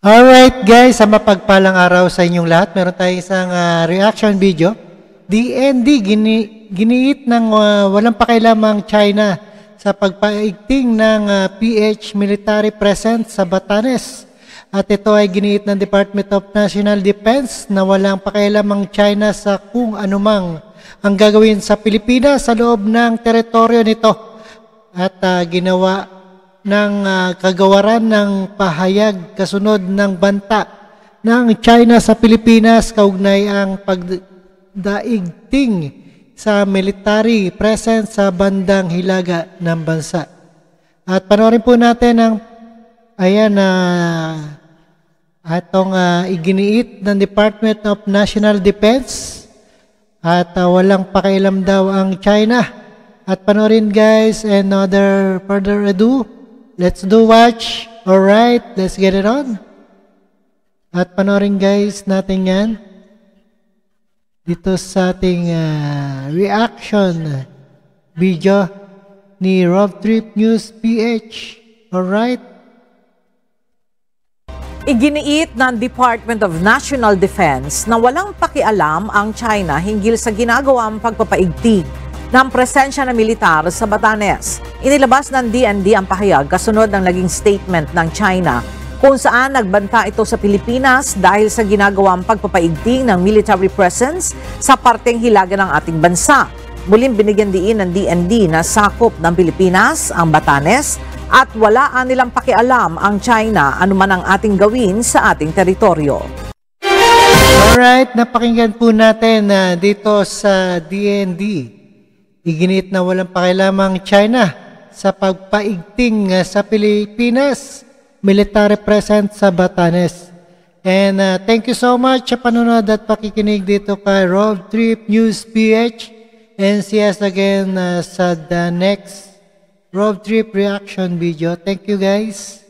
Alright guys, sa mapagpalang araw sa inyong lahat, meron tayong isang reaction video. DND, giniit ng walang pakialamang China sa pagpaigting ng PH military presence sa Batanes. At ito ay giniit ng Department of National Defense na walang pakialamang China sa kung anumang ang gagawin sa Pilipinas sa loob ng teritoryo nito. At ginawa ng kagawaran ng pahayag kasunod ng banta ng China sa Pilipinas kaugnay ang pagdaigting sa military presence sa bandang hilaga ng bansa. At panoorin po natin ang atong iginiit ng Department of National Defense at walang pakialam daw ang China. At panoorin guys, and further ado, let's watch. Alright, let's get it on. At panoorin guys natin yan dito sa ating reaction video ni Rob Trip News PH. Alright. Iginiit ng Department of National Defense na walang pakialam ang China hinggil sa ginagawang pagpapaigting ng presensya ng militar sa Batanes. Inilabas ng DND ang pahayag kasunod ng naging statement ng China kung saan nagbanta ito sa Pilipinas dahil sa ginagawang pagpapaigting ng military presence sa parteng hilaga ng ating bansa. Muling binigyan diin ng DND na sakop ng Pilipinas ang Batanes at wala nilang pakialam ang China anuman ang ating gawin sa ating teritoryo. Alright, napakinggan po natin dito sa DND. Iginit na walang pakialamang China sa pagpaigting sa Pilipinas, military presence sa Batanes. And thank you so much sa panunod at pakikinig dito kay Rob Trip News PH. And see us again sa the next Rob Trip reaction video. Thank you guys.